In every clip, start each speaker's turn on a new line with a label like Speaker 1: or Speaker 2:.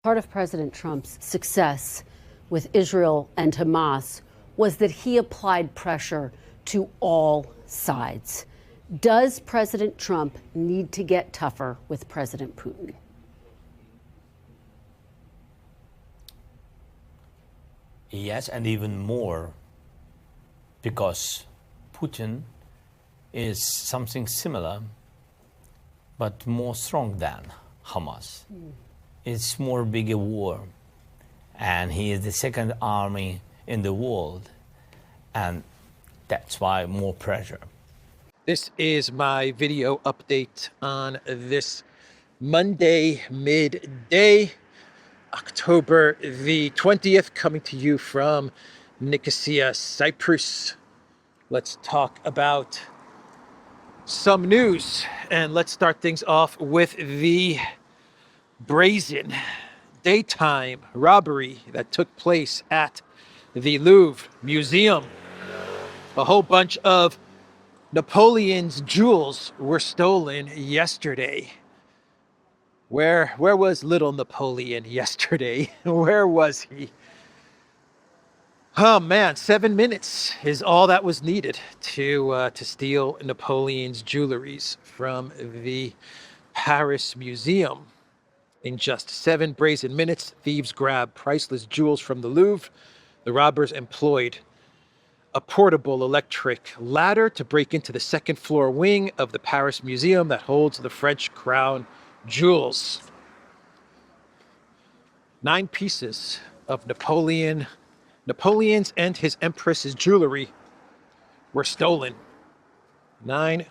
Speaker 1: Part of President Trump's success with Israel and Hamas was that he applied pressure to all sides. Does President Trump need to get tougher with President Putin?
Speaker 2: Yes, and even more, because Putin is something similar, but more strong than Hamas. It's more bigger war, and he is the second army in the world, and that's why more pressure.
Speaker 3: This is my video update on this Monday midday, October the 20th, coming to you from Nicosia, Cyprus. Let's talk about some news, and let's start things off with the brazen daytime robbery that took place at the Louvre Museum. A whole bunch of Napoleon's jewels were stolen yesterday. Where was little Napoleon yesterday? Where was he? Oh man, 7 minutes is all that was needed to steal Napoleon's jewelries from the Paris Museum. In just 7 brazen minutes, thieves grabbed priceless jewels from the Louvre. The robbers employed a portable electric ladder to break into the second floor wing of the Paris Museum that holds the French crown jewels. 9 pieces of Napoleon's and his Empress's jewelry were stolen. 9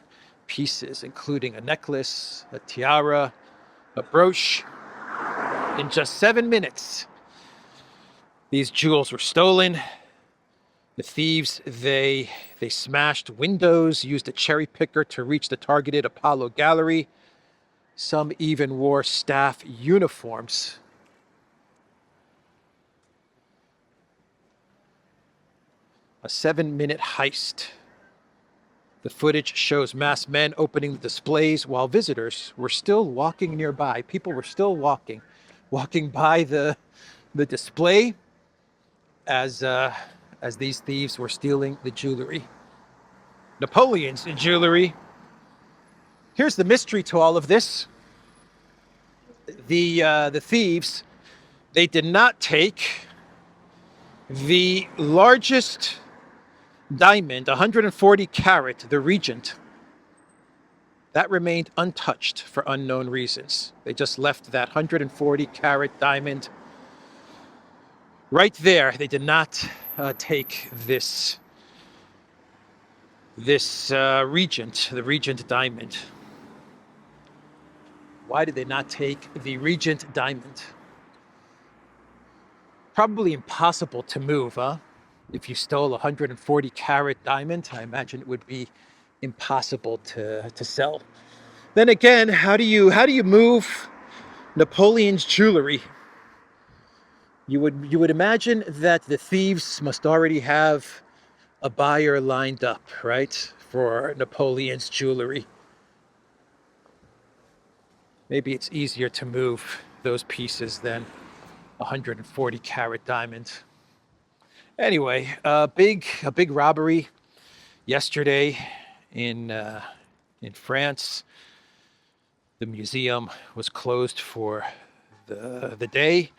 Speaker 3: pieces, including a necklace, a tiara, a brooch. In just 7 minutes, these jewels were stolen. The thieves, they smashed windows, used a cherry picker to reach the targeted Apollo gallery. Some even wore staff uniforms. A 7-minute heist. The footage shows masked men opening the displays while visitors were still walking nearby. People were still walking by the display as these thieves were stealing the jewelry. Napoleon's jewelry. Here's the mystery to all of this. The thieves, they did not take the largest diamond, 140 carat, the Regent. That remained untouched for unknown reasons. They just left that 140 carat diamond right there. They did not take this Regent, the Regent diamond. Why did they not take the Regent diamond? Probably impossible to move, huh? If you stole a 140 carat diamond, I imagine it would be impossible to sell. Then again, how do you move Napoleon's jewelry? You would imagine that the thieves must already have a buyer lined up, right, for Napoleon's jewelry. Maybe it's easier to move those pieces than 140 carat diamond. Anyway, a big robbery yesterday in France. The museum was closed for the day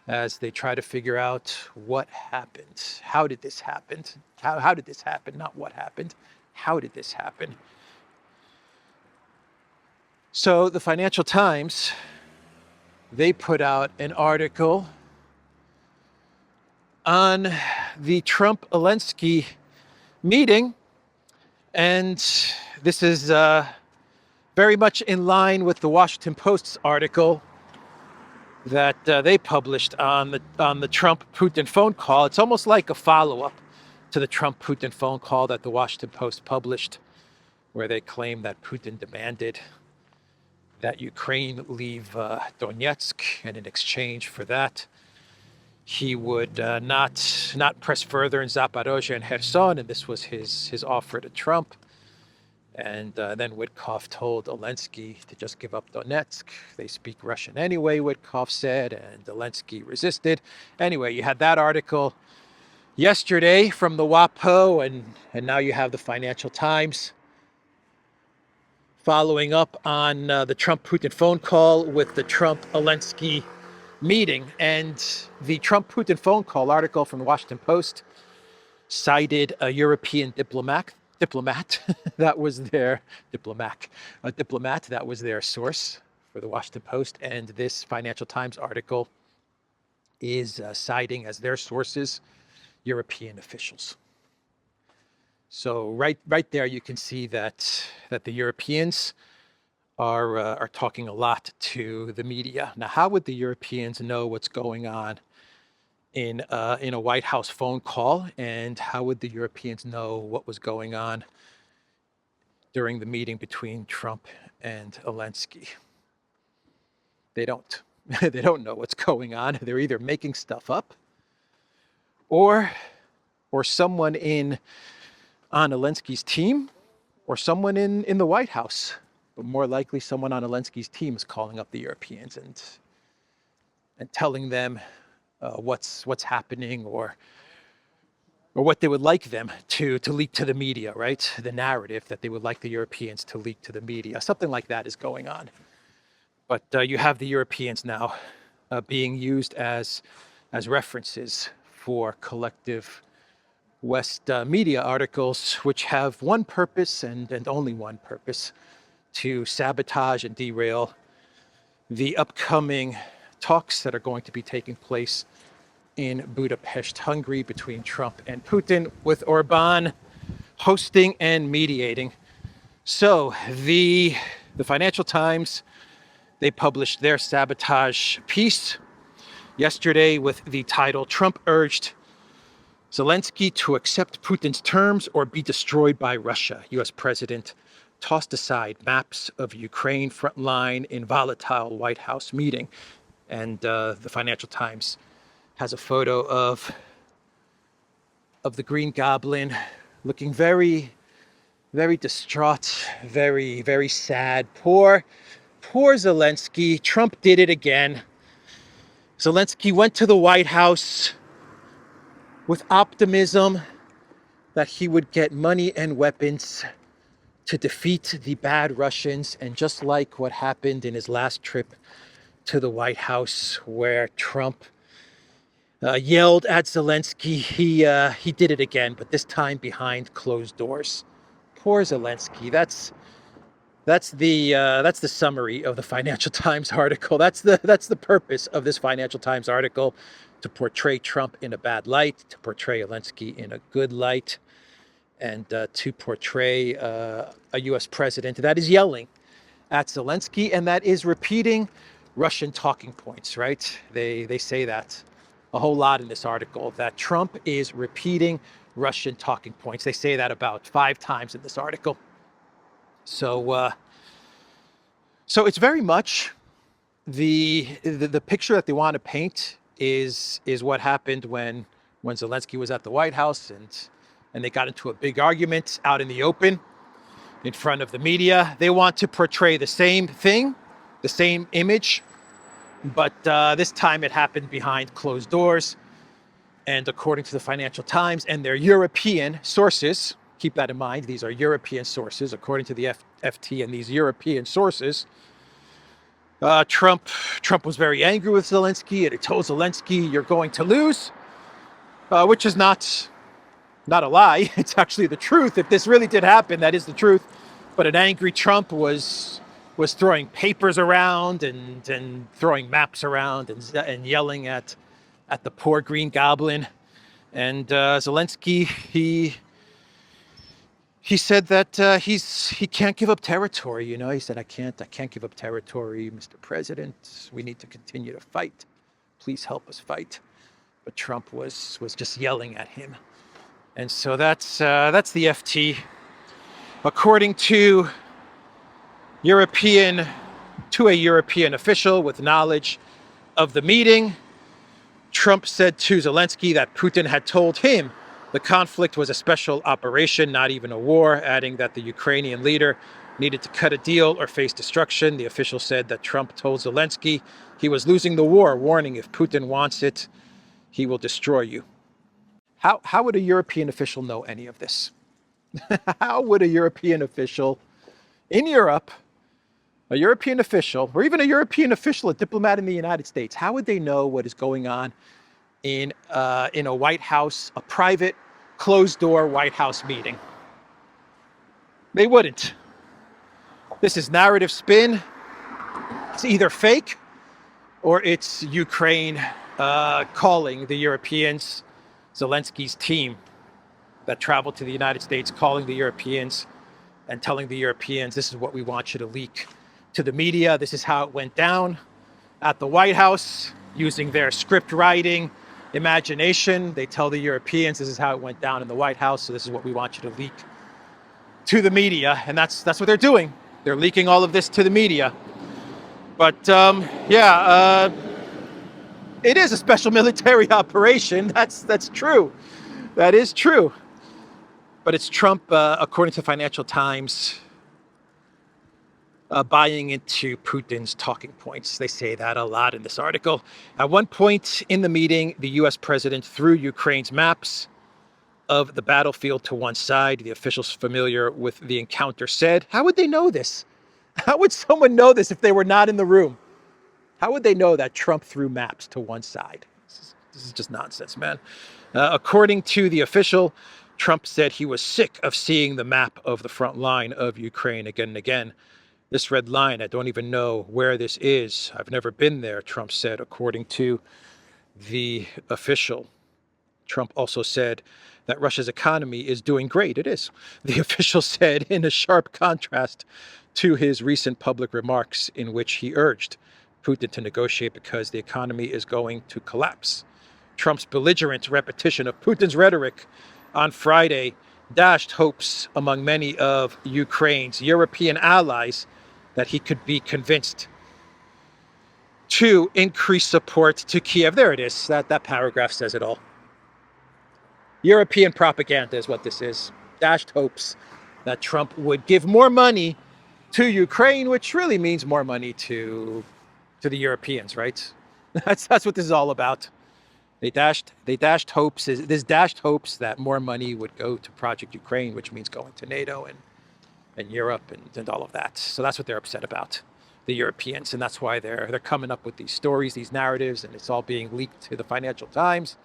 Speaker 3: as they try to figure out what happened. How did this happen? How did this happen? Not what happened. How did this happen? So the Financial Times, they put out an article on the Trump-Zelensky meeting, and this is very much in line with the Washington Post's article that they published on the Trump-Putin phone call. It's almost like a follow-up to the Trump-Putin phone call that the Washington Post published, where they claim that Putin demanded that Ukraine leave Donetsk, and in exchange for that, he would not press further in Zaporozhye and Kherson, and this was his offer to Trump. And then Witkoff told Zelensky to just give up Donetsk. They speak Russian anyway, Witkoff said, and Zelensky resisted. Anyway, you had that article yesterday from the WAPO, and now you have the Financial Times following up on the Trump-Putin phone call with the Trump-Zelensky meeting. And the Trump-Putin phone call article from the Washington Post cited a European diplomat that was their diplomat that was their source for the Washington Post, and this Financial Times article is citing as their sources European officials. So right there you can see that the Europeans are talking a lot to the media. Now, how would the Europeans know what's going on in a White House phone call, and how would the Europeans know what was going on during the meeting between Trump and Zelensky? They don't. They don't know what's going on. They're either making stuff up, or someone on Zelensky's team, or someone in the White House, but more likely someone on Zelensky's team is calling up the Europeans and telling them what's happening, or what they would like them to leak to the media, right? The narrative that they would like the Europeans to leak to the media. Something like that is going on. But you have the Europeans now being used as references for collective West media articles, which have one purpose and only one purpose: to sabotage and derail the upcoming talks that are going to be taking place in Budapest, Hungary, between Trump and Putin, with Orbán hosting and mediating. So the Financial Times, they published their sabotage piece yesterday with the title, "Trump urged Zelensky to accept Putin's terms or be destroyed by Russia. U.S. President tossed aside maps of Ukraine front line in volatile White House meeting." And the Financial Times has a photo of the Green Goblin looking very, very distraught, very, very sad. Poor Zelensky. Trump did it again. Zelensky went to the White House with optimism that he would get money and weapons to defeat the bad Russians. And just like what happened in his last trip to the White House, where Trump yelled at Zelensky, he did it again, but this time behind closed doors. Poor Zelensky. That's the summary of the Financial Times article. That's the purpose of this Financial Times article: to portray Trump in a bad light, to portray Zelensky in a good light, and to portray a U.S. president that is yelling at Zelensky and that is repeating Russian talking points. Right? They say that a whole lot in this article, that Trump is repeating Russian talking points. They say that about 5 times in this article. So it's very much the picture that they want to paint is what happened when Zelensky was at the White House and they got into a big argument out in the open in front of the media. They want to portray the same thing, the same image, but this time it happened behind closed doors. And according to the Financial Times and their European sources, keep that in mind, these are European sources, according to the FT and these European sources, Trump was very angry with Zelensky, and he told Zelensky, "You're going to lose," which is not a lie. It's actually the truth. If this really did happen, that is the truth. But an angry Trump was throwing papers around and throwing maps around and yelling at the poor Green Goblin. And Zelensky, he said that he can't give up territory. You know, he said, I can't give up territory, Mr. President. We need to continue to fight. Please help us fight. But Trump was just yelling at him. And so that's the FT. According to a European official with knowledge of the meeting, Trump said to Zelensky that Putin had told him The conflict was a special operation, not even a war, adding that the Ukrainian leader needed to cut a deal or face destruction. The official said that Trump told Zelensky he was losing the war, warning if Putin wants it, he will destroy you. How would a European official know any of this? How would a European official in Europe, a European official, or even a European official, a diplomat in the United States, how would they know what is going on in a White House, a private, closed-door White House meeting? They wouldn't. This is narrative spin. It's either fake or it's Ukraine calling the Europeans, Zelensky's team that traveled to the United States, calling the Europeans and telling the Europeans, this is what we want you to leak to the media. This is how it went down at the White House, using their script writing imagination. They tell the Europeans, this is how it went down in the White House, so this is what we want you to leak to the media. And that's what they're doing. They're leaking all of this to the media. But it is a special military operation. That's true. That is true. But it's Trump, according to Financial Times, buying into Putin's talking points. They say that a lot in this article. At one point in the meeting, the US president threw Ukraine's maps of the battlefield to one side. The officials familiar with the encounter said, how would they know this? How would someone know this if they were not in the room? How would they know that Trump threw maps to one side? This is just nonsense, man. According to the official, Trump said he was sick of seeing the map of the front line of Ukraine again and again. This red line, I don't even know where this is. I've never been there, Trump said, according to the official. Trump also said that Russia's economy is doing great. It is. The official said in a sharp contrast to his recent public remarks in which he urged Putin to negotiate because the economy is going to collapse. Trump's belligerent repetition of Putin's rhetoric on Friday dashed hopes among many of Ukraine's European allies that he could be convinced to increase support to Kiev. There it is. That paragraph says it all. European propaganda is what this is. Dashed hopes that Trump would give more money to Ukraine, which really means more money to the Europeans, right? That's what this is all about. They dashed hopes. This dashed hopes that more money would go to Project Ukraine, which means going to NATO and Europe and all of that. So that's what they're upset about, the Europeans, and that's why they're coming up with these stories, these narratives, and it's all being leaked to the Financial Times.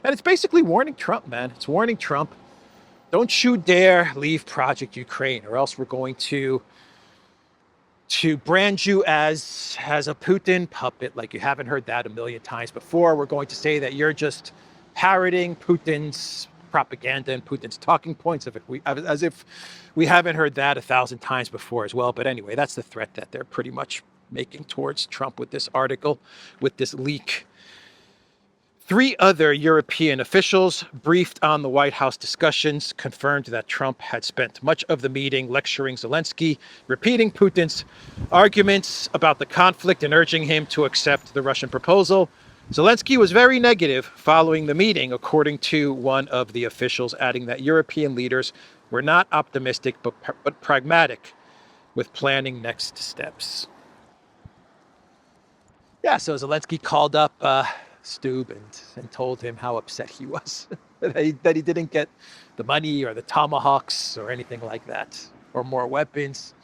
Speaker 3: And it's basically warning Trump, man. It's warning Trump, don't you dare leave Project Ukraine, or else we're going to brand you as a Putin puppet, like you haven't heard that a million times before. We're going to say that you're just parroting Putin's propaganda and Putin's talking points, as if we haven't heard that 1,000 times before as well. But anyway, that's the threat that they're pretty much making towards Trump with this article, with this leak. 3 other European officials briefed on the White House discussions confirmed that Trump had spent much of the meeting lecturing Zelensky, repeating Putin's arguments about the conflict and urging him to accept the Russian proposal. Zelensky was very negative following the meeting, according to one of the officials, adding that European leaders were not optimistic but pragmatic with planning next steps. Yeah, so Zelensky called up Stube and told him how upset he was that he didn't get the money or the tomahawks or anything like that, or more weapons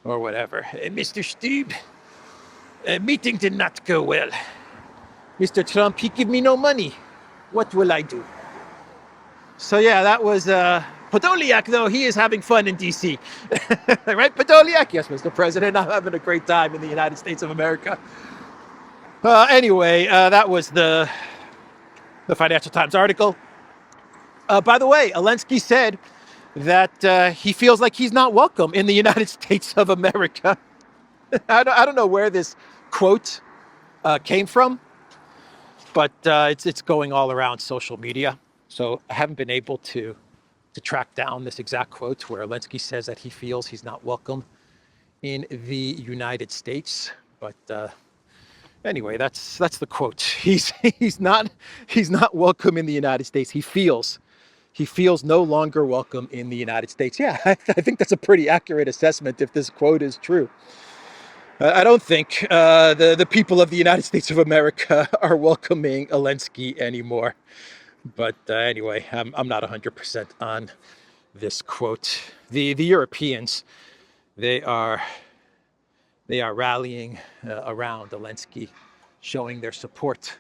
Speaker 3: or whatever. Mr. Stube, meeting did not go well. Mr. Trump, he give me no money. What will I do? So yeah, that was Podolyak, though. He is having fun in D.C. Right, Podolyak? Yes, Mr. President, I'm having a great time in the United States of America. Anyway, that was the Financial Times article. By the way, Zelensky said that he feels like he's not welcome in the United States of America. I don't know where this quote came from, but it's going all around social media. So I haven't been able to track down this exact quote where Zelensky says that he feels he's not welcome in the United States, but anyway, that's the quote. He's not welcome in the United States. He feels he feels no longer welcome in the United States. Yeah, I think that's a pretty accurate assessment if this quote is true. I don't think the people of the United States of America are welcoming Zelensky anymore. But anyway, I'm not 100% on this quote. The Europeans, they are rallying around Zelensky, showing their support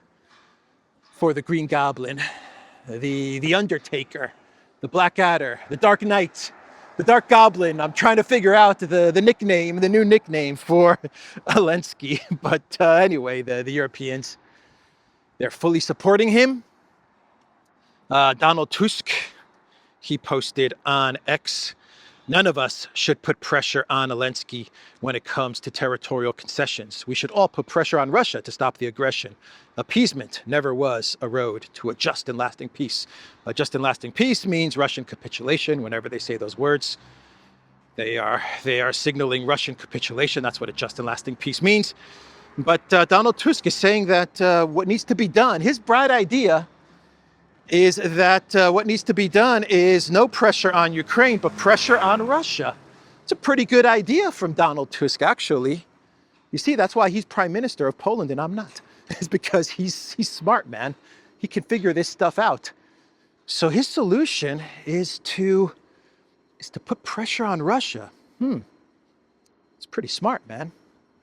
Speaker 3: for the Green Goblin, the Undertaker, the Blackadder, the Dark Knight, the Dark Goblin. I'm trying to figure out the nickname, the new nickname for Zelensky. But anyway, the Europeans, they're fully supporting him. Donald Tusk, he posted on X, "None of us should put pressure on Zelensky when it comes to territorial concessions. We should all put pressure on Russia to stop the aggression. Appeasement never was a road to a just and lasting peace." A just and lasting peace means Russian capitulation. Whenever they say those words, they are signaling Russian capitulation. That's what a just and lasting peace means. But Donald Tusk is saying that what needs to be done, his bright idea is that what needs to be done is no pressure on Ukraine, but pressure on Russia. It's a pretty good idea from Donald Tusk, actually. You see, that's why he's prime minister of Poland and I'm not. It's because he's smart, man. He can figure this stuff out. So his solution is to put pressure on Russia. It's pretty smart, man.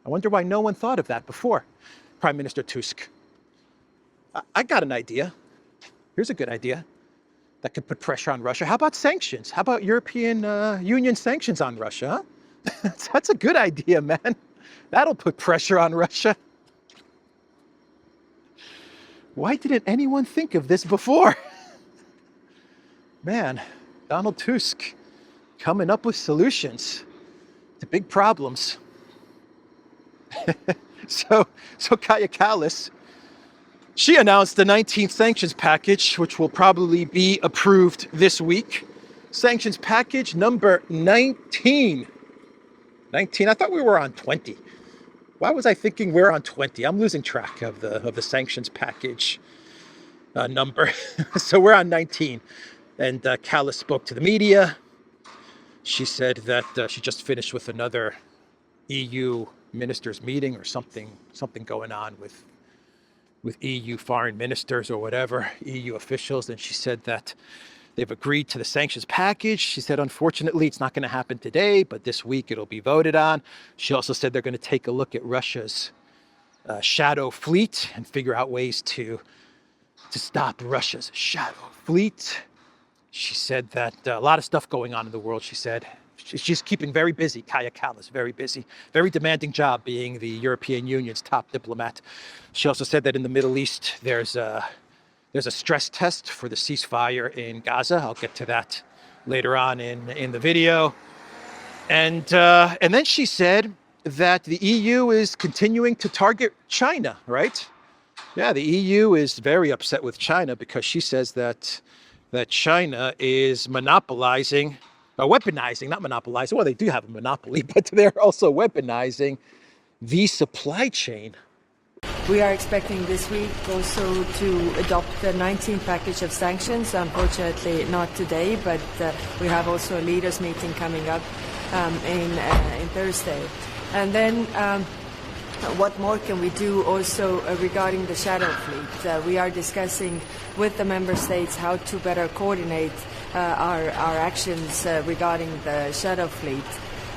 Speaker 3: I wonder why no one thought of that before, Prime Minister Tusk. I got an idea. Here's a good idea that could put pressure on Russia. How about sanctions? How about European Union sanctions on Russia? Huh? That's a good idea, man. That'll put pressure on Russia. Why didn't anyone think of this before? Man, Donald Tusk coming up with solutions to big problems. So Kallas, she announced the 19th sanctions package, which will probably be approved this week. Sanctions package number 19. 19. I thought we were on 20. Why was I thinking we're on 20? I'm losing track of the sanctions package number. So we're on 19. And Kallas spoke to the media. She said that she just finished with another EU ministers meeting or something going on with EU foreign ministers or whatever, EU officials. And she said that they've agreed to the sanctions package. She said, unfortunately, it's not going to happen today, but this week it'll be voted on. She also said they're going to take a look at Russia's shadow fleet and figure out ways to stop Russia's shadow fleet. She said that a lot of stuff going on in the world, she said. She's keeping very busy, Kaja Kallas, very busy. Very demanding job being the European Union's top diplomat. She also said that in the Middle East, there's a stress test for the ceasefire in Gaza. I'll get to that later on in the video. And then she said that the EU is continuing to target China, right? Yeah, the EU is very upset with China because she says that China is monopolizing, weaponizing, not monopolizing. Well, they do have a monopoly, but they're also weaponizing the supply chain.
Speaker 4: We are expecting this week also to adopt the 19th package of sanctions. Unfortunately, not today, but we have also a leaders meeting coming up in Thursday. And then what more can we do also regarding the shadow fleet? We are discussing with the member states how to better coordinate our actions regarding the shadow fleet.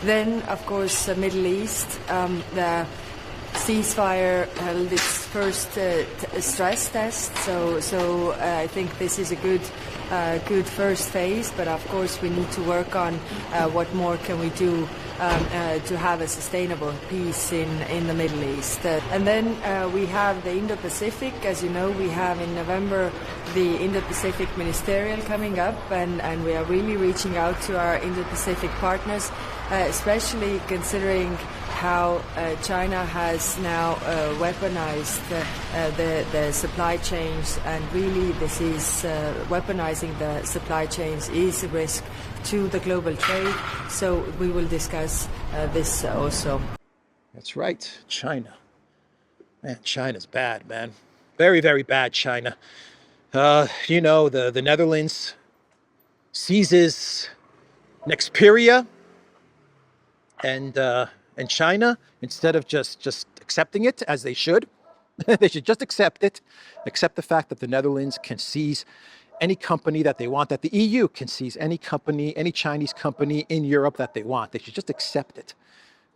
Speaker 4: Then, of course, the Middle East, the ceasefire held its first stress test, so I think this is a good first phase, but of course we need to work on what more can we do to have a sustainable peace in the Middle East. And then we have the Indo-Pacific. As you know, we have in November the Indo-Pacific Ministerial coming up, and we are really reaching out to our Indo-Pacific partners, especially considering how China has now weaponized the supply chains, and really this is weaponizing the supply chains is a risk to the global trade. So we will discuss this also.
Speaker 3: That's right, China. Man, China's bad, man. Very, very bad, China. You know, the Netherlands, seizes Nexperia and China, instead of just accepting it as they should. They should just accept it, accept the fact that the Netherlands can seize any company that they want, that the EU can seize any company, any Chinese company in Europe that they want. They should just accept it.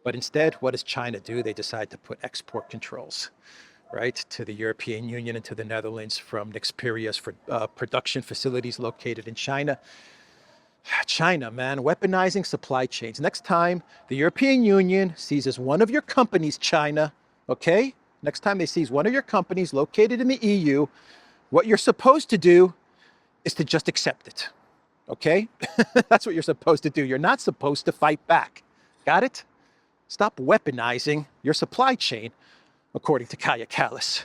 Speaker 3: But instead, what does China do? They decide to put export controls, right, to the European Union and to the Netherlands from Nexperia's production facilities located in China. China, man, weaponizing supply chains. Next time the European Union seizes one of your companies, China, okay? Next time they seize one of your companies located in the EU, what you're supposed to do is to just accept it, okay? That's what you're supposed to do. You're not supposed to fight back. Got it? Stop weaponizing your supply chain, according to Kallas.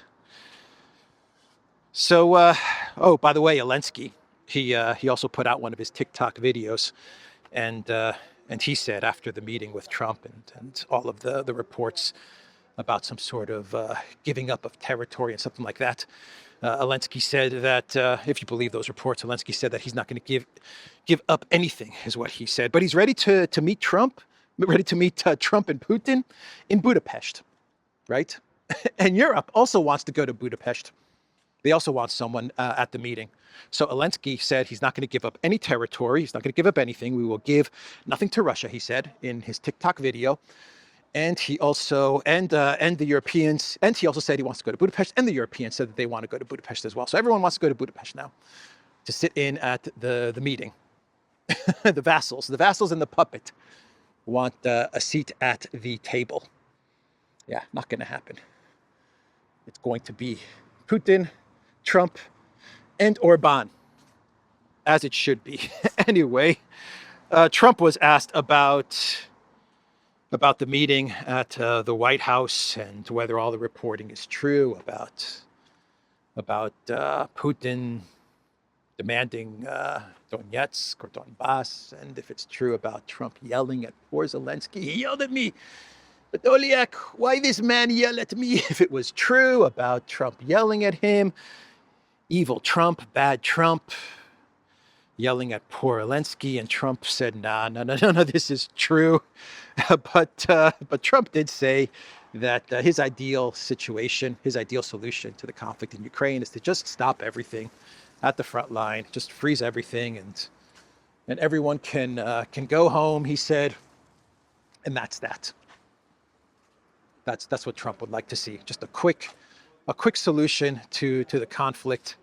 Speaker 3: So, oh, by the way, Zelensky, he also put out one of his TikTok videos, and he said after the meeting with Trump and all of the reports about some sort of giving up of territory and something like that, Zelensky said that, if you believe those reports, Zelensky said that he's not going to give up anything, is what he said. But he's ready to meet Trump, Trump and Putin in Budapest, right? And Europe also wants to go to Budapest. They also want someone at the meeting. So Zelensky said he's not going to give up any territory. He's not going to give up anything. We will give nothing to Russia, he said in his TikTok video. And he also, and the Europeans, and he also said he wants to go to Budapest, and the Europeans said that they want to go to Budapest as well. So everyone wants to go to Budapest now to sit in at the meeting. The vassals and the puppet want a seat at the table. Yeah, not going to happen. It's going to be Putin, Trump, and Orban, as it should be. Anyway, Trump was asked about the meeting at the White House and whether all the reporting is true about Putin demanding Donetsk or Donbass, and if it's true about Trump yelling at poor Zelensky. He yelled at me. But Oliak, why this man yell at me? If it was true about Trump yelling at him, evil Trump, bad Trump, yelling at poor Zelensky, and Trump said, no, this is true. But Trump did say that his ideal situation, his ideal solution to the conflict in Ukraine is to just stop everything at the front line, just freeze everything, and everyone can go home, he said, and that's that. That's what Trump would like to see. Just a quick solution to the conflict.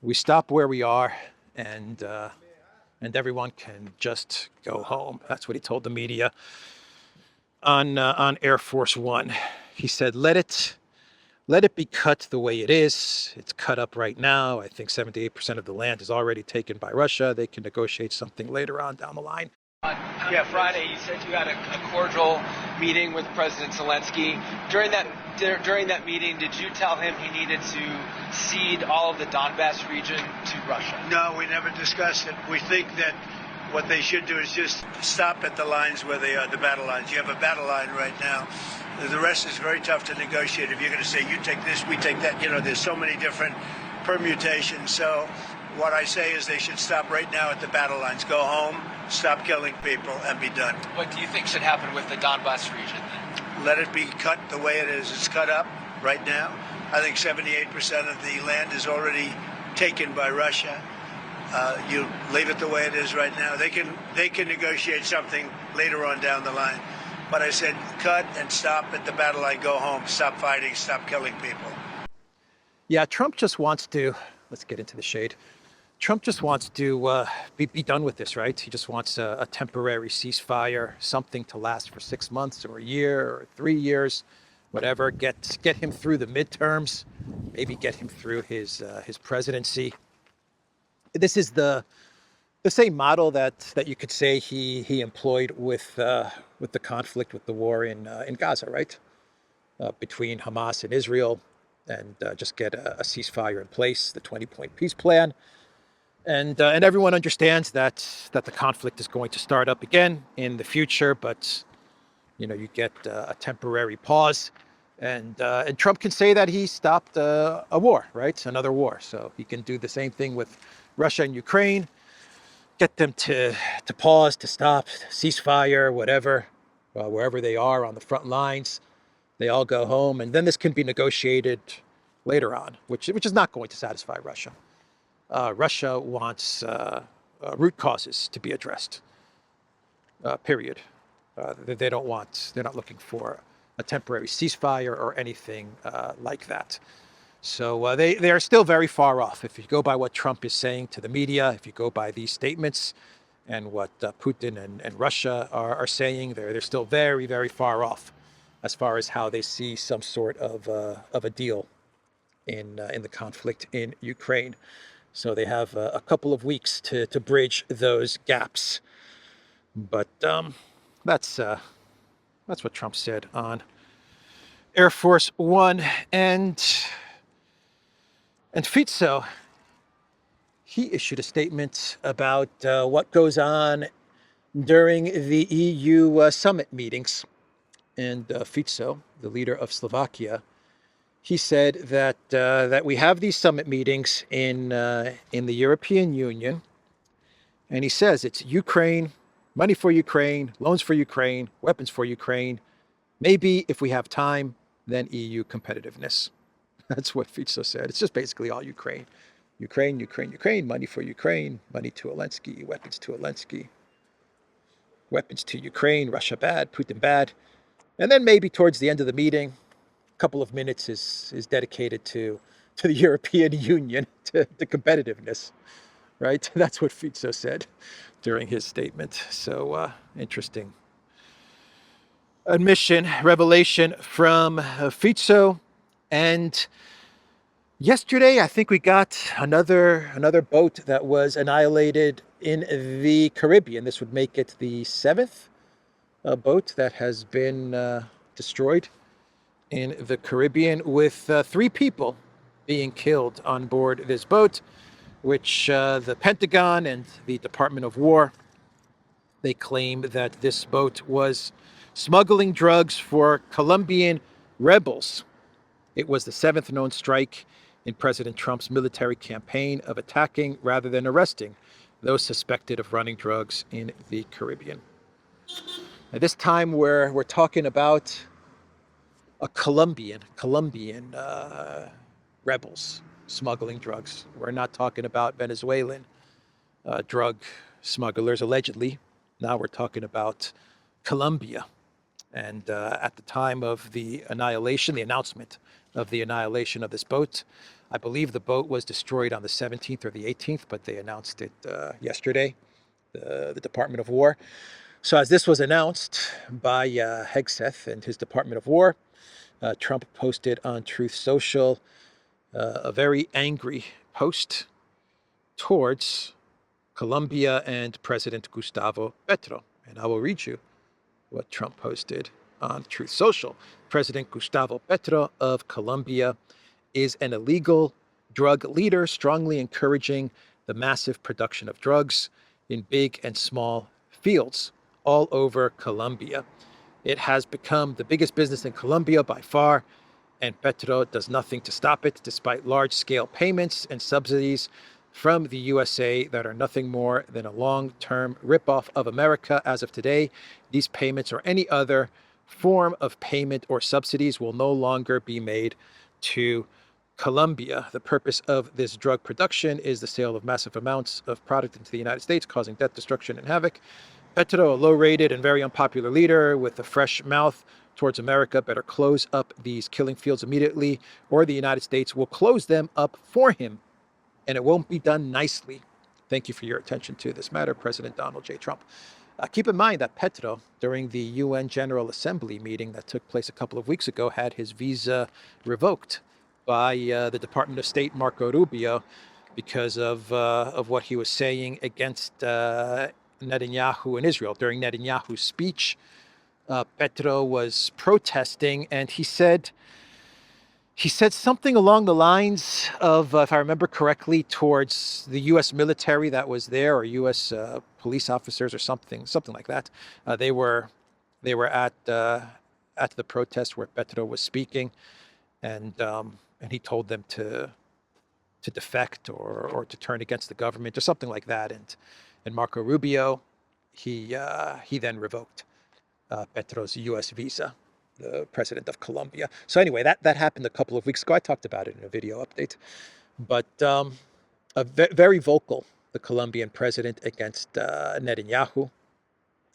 Speaker 3: We stop where we are, and everyone can just go home. That's what he told the media on Air Force One. He said, let it be cut the way it is. It's cut up right now. I think 78% of the land is already taken by Russia. They can negotiate something later on down the line.
Speaker 5: Yeah, Friday you said you had a cordial meeting with President Zelensky. During that meeting, did you tell him he needed to cede all of the Donbass region to Russia?
Speaker 6: No, we never discussed it. We think that what they should do is just stop at the lines where they are, the battle lines. You have a battle line right now. The rest is very tough to negotiate. If you're going to say, you take this, we take that, there's so many different permutations. So what I say is they should stop right now at the battle lines. Go home, stop killing people, and be done.
Speaker 5: What do you think should happen with the Donbass region then?
Speaker 6: Let it be cut the way it is. It's cut up right now. I think 78% of the land is already taken by Russia. You leave it the way it is right now. They can negotiate something later on down the line. But I said, cut and stop at the battle line, go home, stop fighting, stop killing people.
Speaker 3: Yeah, Trump just wants to, let's get into the shade. Trump just wants to be done with this, right? He just wants a temporary ceasefire, something to last for 6 months or a year or 3 years, whatever. Get him through the midterms, maybe get him through his presidency. This is the same model that you could say he employed with the conflict, with the war in Gaza, right? Between Hamas and Israel, and just get a ceasefire in place, the 20-point peace plan. And everyone understands that the conflict is going to start up again in the future, but you get a temporary pause, and Trump can say that he stopped a war, right? Another war. So he can do the same thing with Russia and Ukraine. get them to pause, to stop, ceasefire, whatever, wherever they are on the front lines. They all go home, and then this can be negotiated later on, which is not going to satisfy Russia. Russia wants root causes to be addressed. Period. They're not looking for a temporary ceasefire or anything like that. So they are still very far off. If you go by what Trump is saying to the media, if you go by these statements and what Putin and Russia are saying, they're still very, very far off as far as how they see some sort of a deal in the conflict in Ukraine. So they have a couple of weeks to bridge those gaps. But that's what Trump said on Air Force One. And Fico, he issued a statement about what goes on during the EU summit meetings. And Fico, the leader of Slovakia, he said that we have these summit meetings in the European Union, and he says it's Ukraine, money for Ukraine, loans for Ukraine, weapons for Ukraine. Maybe if we have time, then EU competitiveness. That's what Fico said. It's just basically all Ukraine. Ukraine, Ukraine, Ukraine, money for Ukraine, money to Zelensky, weapons to Zelensky. Weapons to Ukraine, Russia bad, Putin bad. And then maybe towards the end of the meeting, a couple of minutes is dedicated to the European Union, to competitiveness, right? That's what Fico said during his statement. So interesting admission, revelation from Fico. And yesterday, I think we got another boat that was annihilated in the Caribbean. This would make it the seventh boat that has been destroyed in the Caribbean, with 3 people being killed on board this boat, which the Pentagon and the Department of War, they claim that this boat was smuggling drugs for Colombian rebels. It was the 7th known strike in President Trump's military campaign of attacking rather than arresting those suspected of running drugs in the Caribbean. At this time, we're talking about a Colombian rebels smuggling drugs. We're not talking about Venezuelan drug smugglers, allegedly. Now we're talking about Colombia. And at the time of the announcement of the annihilation of this boat, I believe the boat was destroyed on the 17th or the 18th, but they announced it yesterday, the Department of War. So as this was announced by Hegseth and his Department of War, Trump posted on Truth Social a very angry post towards Colombia and President Gustavo Petro. And I will read you what Trump posted on Truth Social. President Gustavo Petro of Colombia is an illegal drug leader, strongly encouraging the massive production of drugs in big and small fields all over Colombia. It has become the biggest business in Colombia by far, and Petro does nothing to stop it, despite large-scale payments and subsidies from the USA that are nothing more than a long-term ripoff of America. As of today, these payments or any other form of payment or subsidies will no longer be made to Colombia. The purpose of this drug production is the sale of massive amounts of product into the United States, causing death, destruction, and havoc. Petro, a low-rated and very unpopular leader with a fresh mouth towards America, better close up these killing fields immediately, or the United States will close them up for him, and it won't be done nicely. Thank you for your attention to this matter, President Donald J. Trump. Keep in mind that Petro, during the UN General Assembly meeting that took place a couple of weeks ago, had his visa revoked by the Department of State, Marco Rubio, because of what he was saying against Netanyahu in Israel. During Netanyahu's speech, Petro was protesting, and he said something along the lines of, if I remember correctly, towards the U.S. military that was there, or U.S. Police officers, or something like that. They were at the protest where Petro was speaking, and he told them to defect or to turn against the government or something like that. And And Marco Rubio, he then revoked Petro's U.S. visa, the president of Colombia. So anyway, that happened a couple of weeks ago. I talked about it in a video update. But very vocal, the Colombian president, against Netanyahu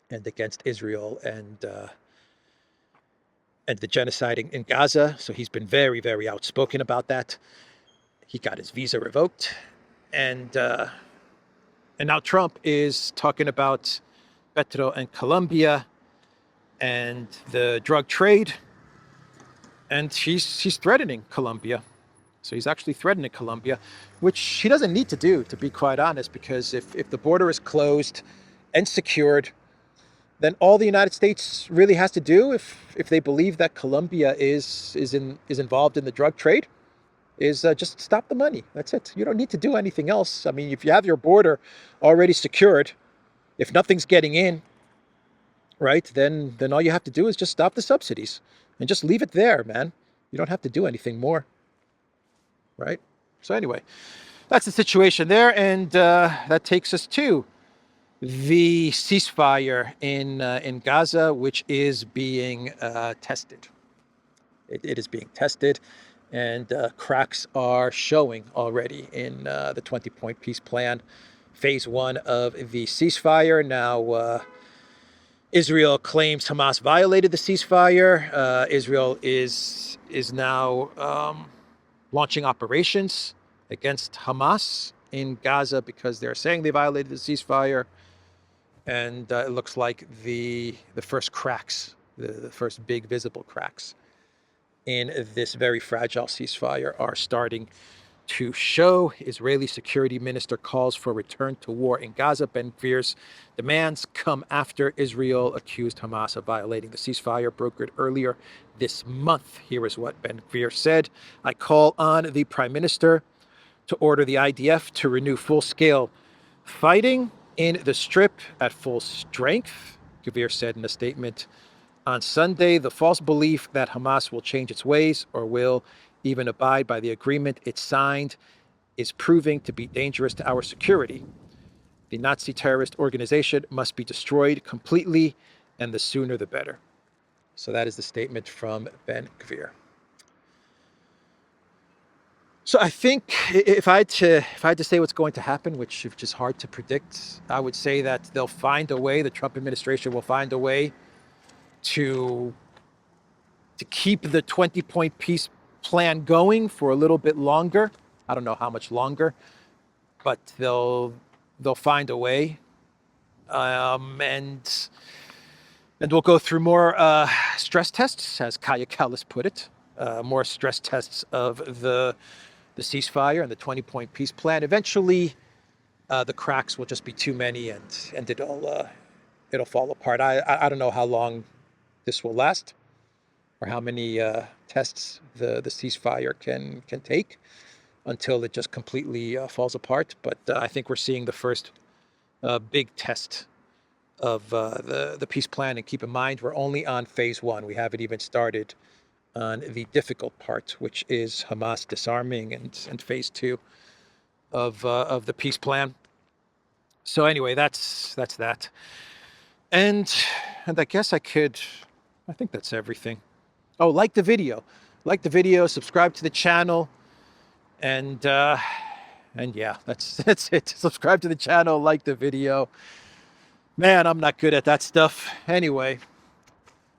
Speaker 3: and against Israel and the genocide in Gaza. So he's been very, very outspoken about that. He got his visa revoked. And now Trump is talking about Petro and Colombia and the drug trade. And he's threatening Colombia. So he's actually threatening Colombia, which he doesn't need to do, to be quite honest, because if the border is closed and secured, then all the United States really has to do, if they believe that Colombia is involved in the drug trade, is just stop the money. That's it. You don't need to do anything else. I mean, if you have your border already secured, if nothing's getting in, right, then all you have to do is just stop the subsidies and just leave it there, man. You don't have to do anything more, right? So anyway, that's the situation there, and that takes us to the ceasefire in Gaza, which is being tested. It is being tested, and cracks are showing already in the 20-point peace plan, phase 1 of the ceasefire. Now, Israel claims Hamas violated the ceasefire. Israel is now launching operations against Hamas in Gaza because they're saying they violated the ceasefire. And it looks like the first cracks, the first big visible cracks in this very fragile ceasefire are starting to show. Israeli security minister calls for return to war in Gaza. Ben-Gvir's demands come after Israel accused Hamas of violating the ceasefire brokered earlier this month. Here is what Ben-Gvir said. I call on the prime minister to order the IDF to renew full-scale fighting in the Strip at full strength, Gvir said in a statement on Sunday. The false belief that Hamas will change its ways or will even abide by the agreement it signed is proving to be dangerous to our security. The Nazi terrorist organization must be destroyed completely, and the sooner the better. So that is the statement from Ben-Gvir. So I think if I had to say what's going to happen, which is hard to predict, I would say that they'll find a way, the Trump administration will find a way to keep the 20-point peace plan going for a little bit longer. I don't know how much longer, but they'll find a way. And we'll go through more stress tests, as Kallas put it, more stress tests of the ceasefire and the 20-point peace plan. Eventually, the cracks will just be too many, and it'll fall apart. I don't know how long this will last, or how many tests the ceasefire can take until it just completely falls apart. But I think we're seeing the first big test of the peace plan. And keep in mind, we're only on phase 1. We haven't even started on the difficult part, which is Hamas disarming, and phase 2 of the peace plan. So anyway, that's that. And I guess I think that's everything. Oh, like the video, subscribe to the channel, and yeah, that's it. Subscribe to the channel, like the video. Man, I'm not good at that stuff. Anyway,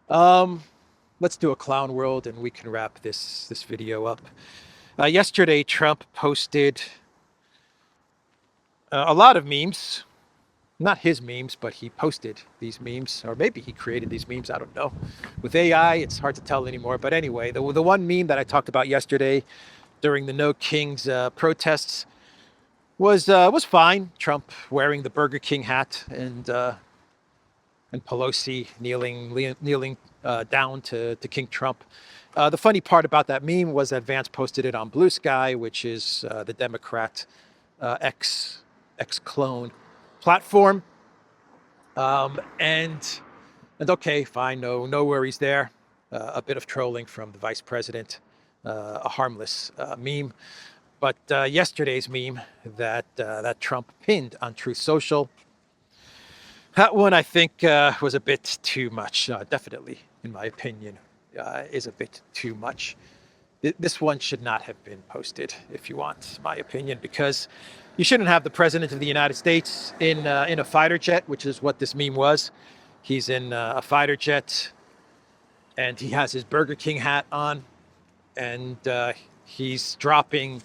Speaker 3: let's do a clown world, and we can wrap this video up. Yesterday, Trump posted a lot of memes. Not his memes, but he posted these memes, or maybe he created these memes, I don't know. With AI, it's hard to tell anymore. But anyway, the one meme that I talked about yesterday during the No Kings protests was fine. Trump wearing the Burger King hat, and Pelosi kneeling down to King Trump. The funny part about that meme was that Vance posted it on Blue Sky, which is the Democrat ex-clone platform. And okay, fine, no worries there. A bit of trolling from the vice president, a harmless meme. But yesterday's meme that Trump pinned on Truth Social, That one, I think, was a bit too much. Definitely, in my opinion, is a bit too much. This one should not have been posted, if you want my opinion, because you shouldn't have the President of the United States in a fighter jet, which is what this meme was. He's in a fighter jet, and he has his Burger King hat on, and he's dropping.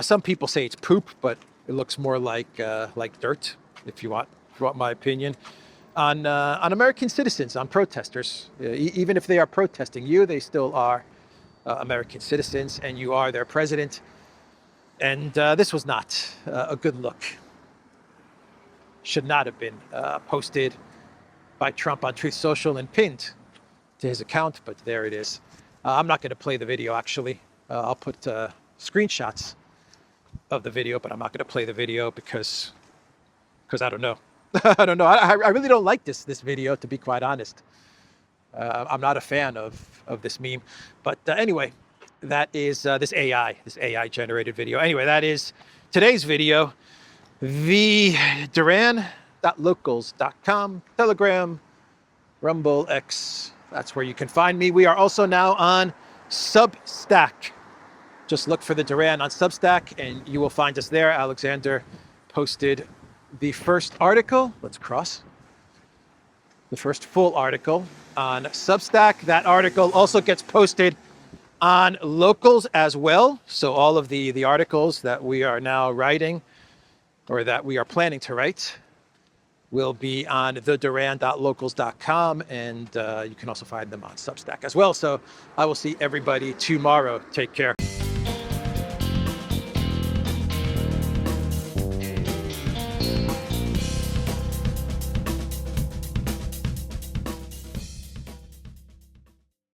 Speaker 3: Some people say it's poop, but it looks more like dirt, if you want my opinion, on American citizens, on protesters. Even if they are protesting you, they still are American citizens, and you are their president. And this was not a good look. Should not have been posted by Trump on Truth Social and pinned to his account, but there it is. I'm not going to play the video, actually. I'll put screenshots of the video, but I'm not going to play the video because I don't know. I don't know. I really don't like this video, to be quite honest. I'm not a fan of this meme. But anyway, that is this AI generated video. Anyway, that is today's video. The Duran.locals.com, Telegram, Rumble, X. That's where you can find me. We are also now on Substack. Just look for the Duran on Substack and you will find us there. Alexander posted the first article. Let's cross. The first full article on Substack. That article also gets posted on Locals as well. So all of the articles that we are now writing, or that we are planning to write, will be on theduran.locals.com, and you can also find them on Substack as well. So I will see everybody tomorrow. Take care.